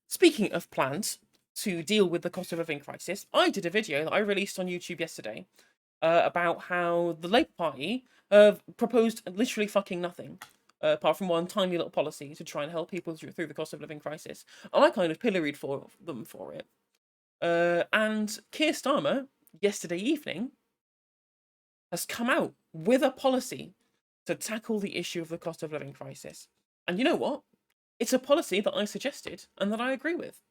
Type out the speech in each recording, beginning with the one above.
Speaking of plans to deal with the cost of living crisis, I did a video that I released on YouTube yesterday about how the Labour Party proposed literally fucking nothing. Apart from one tiny little policy to try and help people through the cost of living crisis. And I kind of pilloried for them for it. And Keir Starmer, yesterday evening, has come out with a policy to tackle the issue of the cost of living crisis. And you know what? It's a policy that I suggested and that I agree with.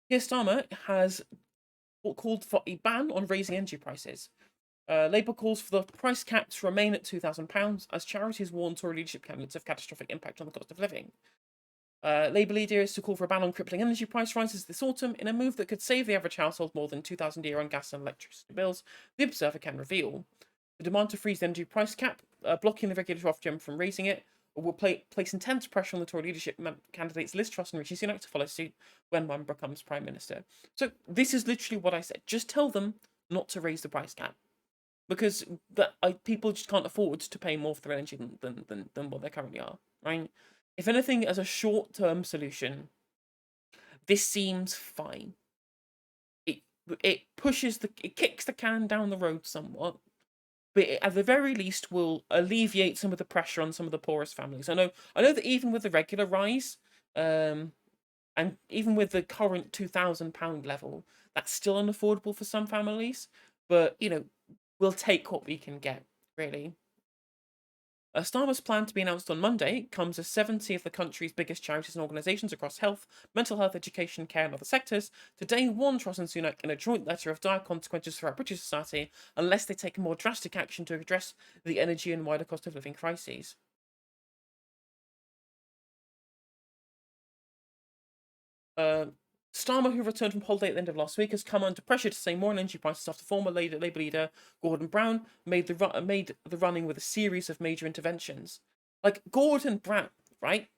Keir Starmer has called for a ban on raising energy prices. Labour calls for the price cap to remain at £2,000 as charities warn Tory leadership candidates of catastrophic impact on the cost of living. Labour leader is to call for a ban on crippling energy price rises this autumn in a move that could save the average household more than £2,000 a year on gas and electricity bills, the Observer can reveal. The demand to freeze the energy price cap, blocking the regulatory off-jump from raising it, will place intense pressure on the Tory leadership candidates Liz Truss and Rishi Sunak to follow suit when one becomes Prime Minister. So this is literally what I said. Just tell them not to raise the price cap. Because people just can't afford to pay more for their energy than what they currently are, right? If anything, as a short-term solution, this seems fine. It kicks the can down the road somewhat, but it, at the very least, will alleviate some of the pressure on some of the poorest families. I know that even with the regular rise, and even with the current £2,000 level, that's still unaffordable for some families. But we'll take what we can get, really. Starmer's plan to be announced on Monday comes as 70 of the country's biggest charities and organisations across health, mental health, education, care and other sectors today warn Truss and Sunak in a joint letter of dire consequences for our British society unless they take more drastic action to address the energy and wider cost of living crises. Starmer, who returned from holiday at the end of last week, has come under pressure to say more on energy prices after former Labour leader Gordon Brown made the running with a series of major interventions. Like Gordon Brown, right?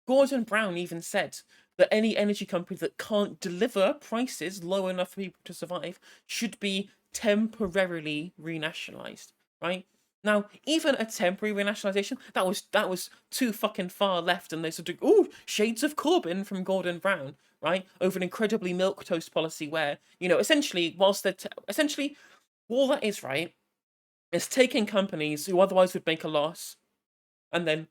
Gordon Brown even said that any energy company that can't deliver prices low enough for people to survive should be temporarily renationalised, right? Now, even a temporary renationalisation, that was too fucking far left, and they sort of shades of Corbyn from Gordon Brown, right? Over an incredibly milquetoast policy where essentially, whilst they're essentially all that is, right, is taking companies who otherwise would make a loss and then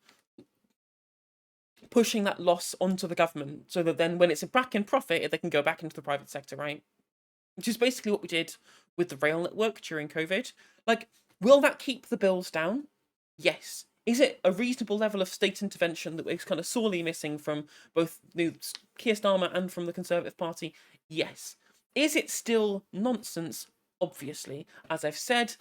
pushing that loss onto the government so that then when it's back in profit, they can go back into the private sector, right? Which is basically what we did with the rail network during COVID. Like, will that keep the bills down? Yes. Is it a reasonable level of state intervention that is kind of sorely missing from both Keir Starmer and from the Conservative Party? Yes. Is it still nonsense? Obviously. As I've said,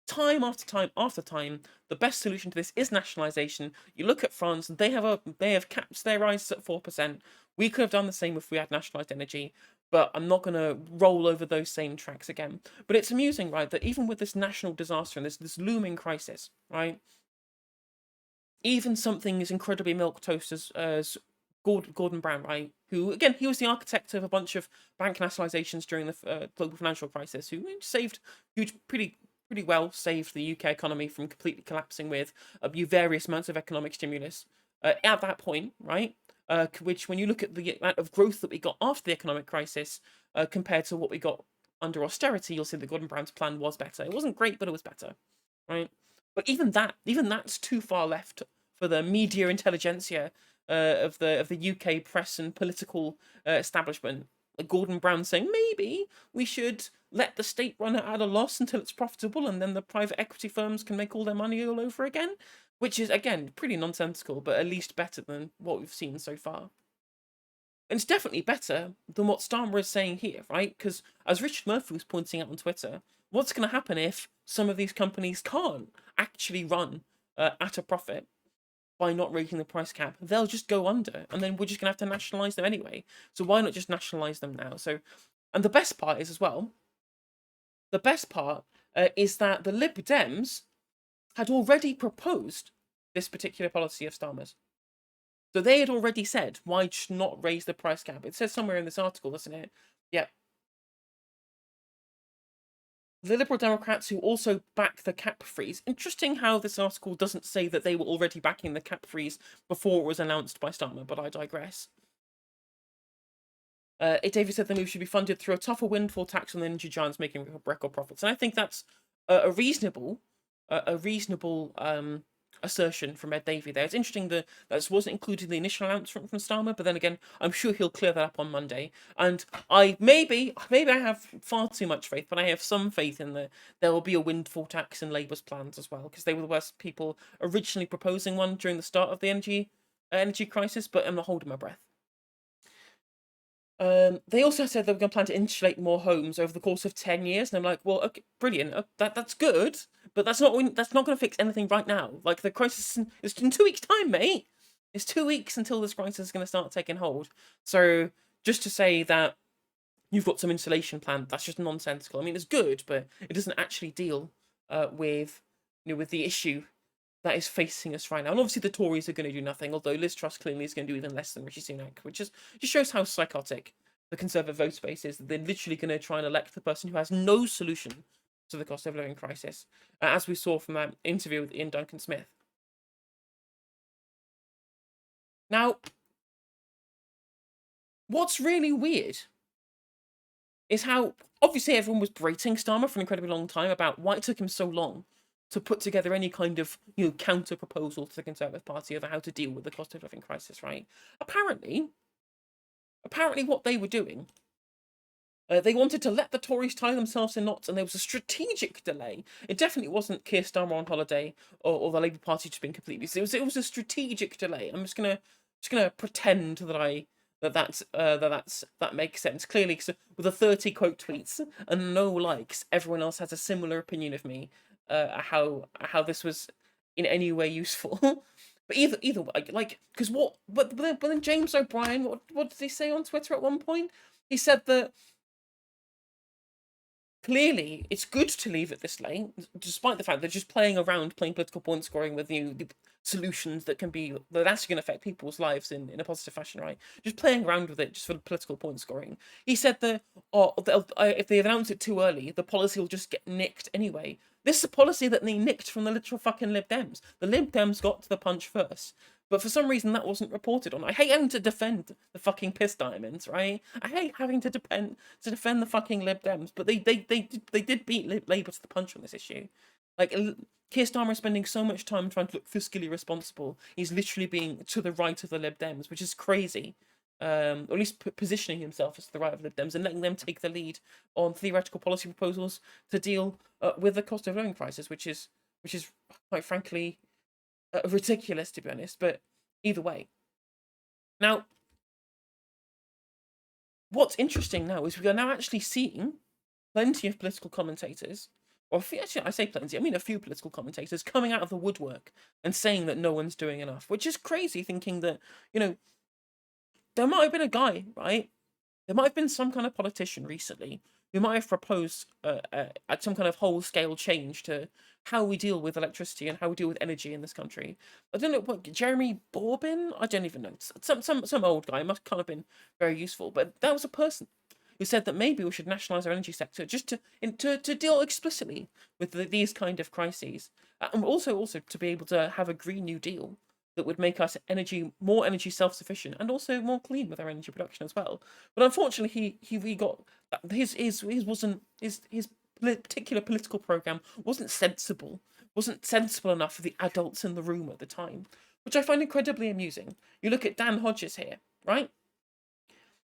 time after time after time, the best solution to this is nationalisation. You look at France; they have capped their rises at 4%. We could have done the same if we had nationalised energy, but I'm not going to roll over those same tracks again. But it's amusing, right, that even with this national disaster and this looming crisis, right, even something as incredibly milquetoast as Gordon Brown, right, who again he was the architect of a bunch of bank nationalisations during the global financial crisis, who saved huge, pretty well saved the UK economy from completely collapsing with various amounts of economic stimulus. At that point, right, which when you look at the amount of growth that we got after the economic crisis compared to what we got under austerity, you'll see that Gordon Brown's plan was better. It wasn't great, but it was better, right? But even that's too far left for the media intelligentsia of the UK press and political establishment. Like Gordon Brown saying maybe we should let the state run it at a loss until it's profitable, and then the private equity firms can make all their money all over again, which is again pretty nonsensical, but at least better than what we've seen so far. And it's definitely better than what Starmer is saying here, right? Because as Richard Murphy was pointing out on Twitter, what's going to happen if some of these companies can't actually run at a profit by not raising the price cap? They'll just go under, and then we're just going to have to nationalise them anyway. So why not just nationalise them now? So, and the best part is as well, the best part is that the Lib Dems had already proposed this particular policy of Starmer's. So they had already said, why not raise the price cap? It says somewhere in this article, doesn't it? Yeah. the Liberal Democrats who also back the cap freeze. Interesting how this article doesn't say that they were already backing the cap freeze before it was announced by Starmer, but I digress. David said the move should be funded through a tougher windfall tax on the energy giants making record profits, and I think that's a reasonable, assertion from Ed Davey there. It's interesting that that wasn't included in the initial announcement from Starmer, but then again, I'm sure he'll clear that up on Monday. And maybe I have far too much faith, but I have some faith in there will be a windfall tax in Labour's plans as well, because they were the worst people originally proposing one during the start of the energy crisis. But I'm not holding my breath. They also said they were going to plan to insulate more homes over the course of 10 years, and I'm like, well, okay, brilliant. That's good, but that's not going to fix anything right now. Like, the crisis is in 2 weeks' time, mate. It's 2 weeks until this crisis is going to start taking hold. So just to say that you've got some insulation planned, that's just nonsensical. I mean, it's good, but it doesn't actually deal with with the issue that is facing us right now. And obviously the Tories are going to do nothing, although Liz Truss clearly is going to do even less than Rishi Sunak, which just shows how psychotic the Conservative vote space is. They're literally going to try and elect the person who has no solution to the cost of living crisis, as we saw from that interview with Ian Duncan Smith. Now, what's really weird is how obviously everyone was berating Starmer for an incredibly long time about why it took him so long to put together any kind of counter proposal to the Conservative Party over how to deal with the cost of living crisis. Right? Apparently, what they were doing, they wanted to let the Tories tie themselves in knots, and there was a strategic delay. It definitely wasn't Keir Starmer on holiday or the Labour Party just being completely. It was a strategic delay. I'm just gonna pretend that makes sense. Clearly, cause with the 30 quote tweets and no likes, everyone else has a similar opinion of me. How this was in any way useful. But either way, like, because but then James O'Brien, what did he say on Twitter at one point? He said that clearly it's good to leave it this late, despite the fact they're just playing around, playing political point scoring with solutions that can be that actually going to affect people's lives in a positive fashion, right? Just playing around with it just for political point scoring. He said that if they announce it too early, the policy will just get nicked anyway. This is a policy that they nicked from the literal fucking Lib Dems. The Lib Dems got to the punch first. But for some reason, that wasn't reported on. I hate having to defend the fucking piss diamonds, right? I hate having to defend the fucking Lib Dems. But they did beat Labour to the punch on this issue. Like, Keir Starmer is spending so much time trying to look fiscally responsible. He's literally being to the right of the Lib Dems, which is crazy. Or at least positioning himself as to the right of Lib Dems and letting them take the lead on theoretical policy proposals to deal with the cost of living crisis, which is quite frankly ridiculous, to be honest. But either way, now what's interesting now is we are now actually seeing plenty of political commentators, or actually I say plenty, I mean a few political commentators coming out of the woodwork and saying that no one's doing enough, which is crazy, thinking that, there might have been a guy, right? There might have been some kind of politician recently who might have proposed some kind of whole-scale change to how we deal with electricity and how we deal with energy in this country. I don't know what Jeremy Corbyn. I don't even know. Some old guy must kind of been very useful, but that was a person who said that maybe we should nationalise our energy sector just to deal explicitly with these kind of crises, and also to be able to have a Green New Deal that would make us more energy self-sufficient and also more clean with our energy production as well. But unfortunately, he got his particular political program wasn't sensible enough for the adults in the room at the time, which I find incredibly amusing. You look at Dan Hodges here, right?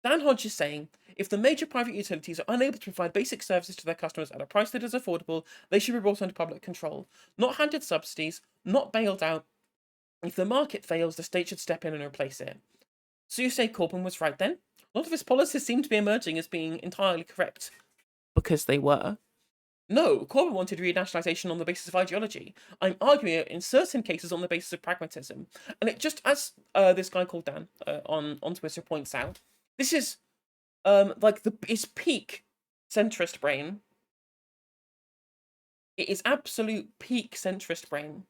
Dan Hodges saying, if the major private utilities are unable to provide basic services to their customers at a price that is affordable, they should be brought under public control, not handed subsidies, not bailed out. If the market fails, the state should step in and replace it. So you say Corbyn was right then? A lot of his policies seem to be emerging as being entirely correct. Because they were. No, Corbyn wanted renationalisation on the basis of ideology. I'm arguing it in certain cases on the basis of pragmatism. And it just, as this guy called Dan on Twitter points out, this is it's peak centrist brain. It is absolute peak centrist brain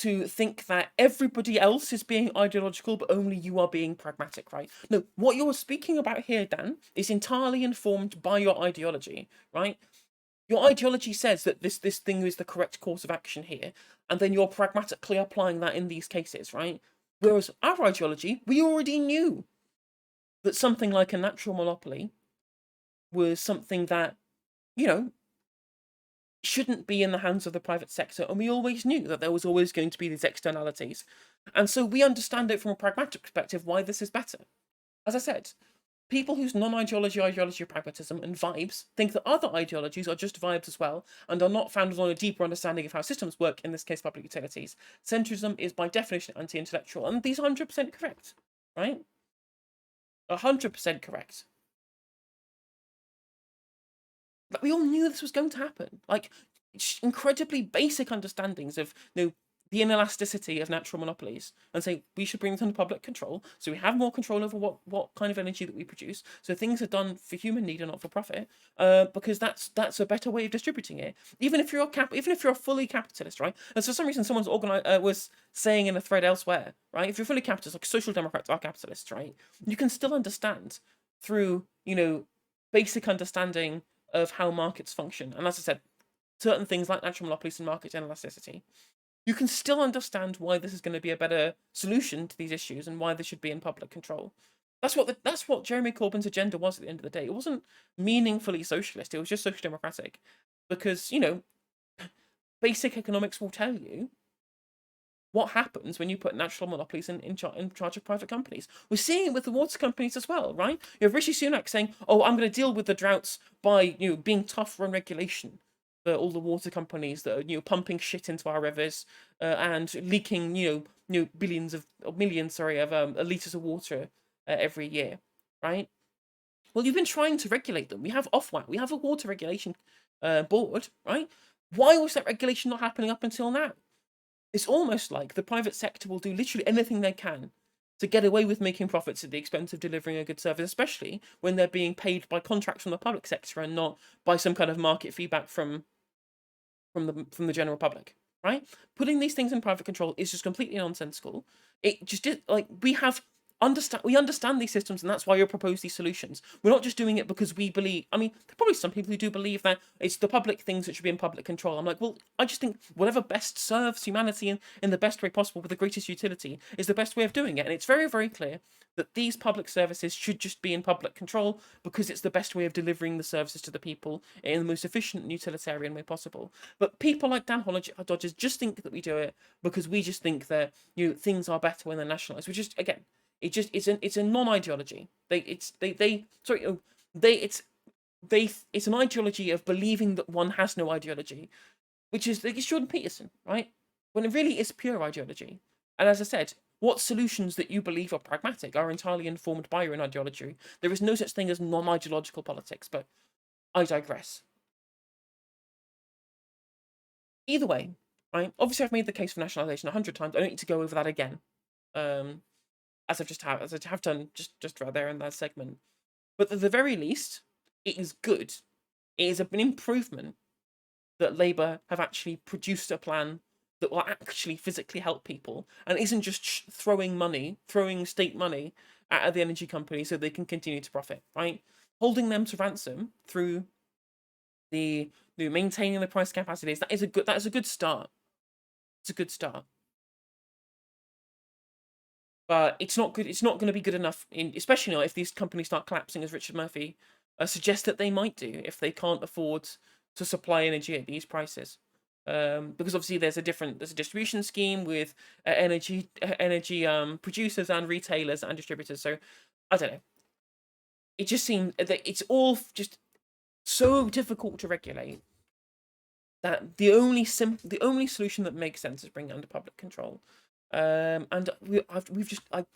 to think that everybody else is being ideological, but only you are being pragmatic, right? No, what you're speaking about here, Dan, is entirely informed by your ideology, right? Your ideology says that this thing is the correct course of action here, and then you're pragmatically applying that in these cases, right? Whereas our ideology, we already knew that something like a natural monopoly was something that, you know, shouldn't be in the hands of the private sector, and we always knew that there was always going to be these externalities. And so we understand it from a pragmatic perspective why this is better. As I said, people whose non-ideology, ideology, pragmatism, and vibes think that other ideologies are just vibes as well, and are not founded on a deeper understanding of how systems work, in this case public utilities. Centrism is by definition anti-intellectual, and these are 100% correct, right? 100% correct. But we all knew this was going to happen. Like, incredibly basic understandings of, the inelasticity of natural monopolies, and say we should bring them under public control, so we have more control over what kind of energy that we produce, so things are done for human need and not for profit, because that's a better way of distributing it. Even if you're a fully capitalist, right? And for some reason, someone's was saying in a thread elsewhere, right? If you're fully capitalist, like social democrats are capitalists, right? You can still understand through basic understanding of how markets function, and as I said, certain things like natural monopolies and market inelasticity. You can still understand why this is going to be a better solution to these issues and why they should be in public control. That's what Jeremy Corbyn's agenda was at the end of the day. It wasn't meaningfully socialist. It was just social democratic, because basic economics will tell you what happens when you put natural monopolies in charge of private companies. We're seeing it with the water companies as well, right? You have Rishi Sunak saying, "Oh, I'm going to deal with the droughts by being tougher on regulation for all the water companies that are pumping shit into our rivers and leaking millions of liters of water every year, right?" Well, you've been trying to regulate them. We have Ofwat, we have a water regulation board, right? Why was that regulation not happening up until now? It's almost like the private sector will do literally anything they can to get away with making profits at the expense of delivering a good service, especially when they're being paid by contracts from the public sector and not by some kind of market feedback from the general public, right? Putting these things in private control is just completely nonsensical. It just is like we understand these systems, and that's why you propose these solutions. We're not just doing it because we believe. I mean, there are probably some people who do believe that it's the public things that should be in public control. I'm like, well, I just think whatever best serves humanity in the best way possible with the greatest utility is the best way of doing it. And it's very, very clear that these public services should just be in public control because it's the best way of delivering the services to the people in the most efficient and utilitarian way possible. But people like Dan Dodgers just think that we do it because we just think that things are better when they're nationalised. Which just again. It's a non-ideology. It's an ideology of believing that one has no ideology, which is like Jordan Peterson, right? When it really is pure ideology. And as I said, what solutions that you believe are pragmatic are entirely informed by your own ideology. There is no such thing as non-ideological politics, but I digress. Either way, right? Obviously, I've made the case for nationalisation 100 times. I don't need to go over that again. As I have done just right there in that segment. But at the very least, it is good. It is an improvement that Labour have actually produced a plan that will actually physically help people and isn't just throwing state money at the energy company so they can continue to profit, right? Holding them to ransom through the maintaining the price cap as it is, that is a good start. It's a good start. But it's not good. It's not going to be good enough, especially not if these companies start collapsing, as Richard Murphy suggests that they might do if they can't afford to supply energy at these prices. Because obviously there's a distribution scheme with energy producers and retailers and distributors. So I don't know. It just seems that it's all just so difficult to regulate that the only solution that makes sense is bringing it under public control. And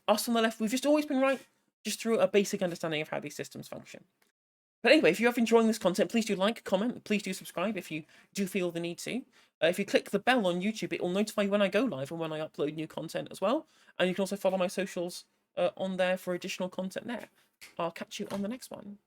us on the left, we've just always been right, just through a basic understanding of how these systems function. But anyway, if you're enjoying this content, please do like, comment, please do subscribe if you do feel the need to. If you click the bell on YouTube, it will notify you when I go live and when I upload new content as well. And you can also follow my socials on there for additional content there. I'll catch you on the next one.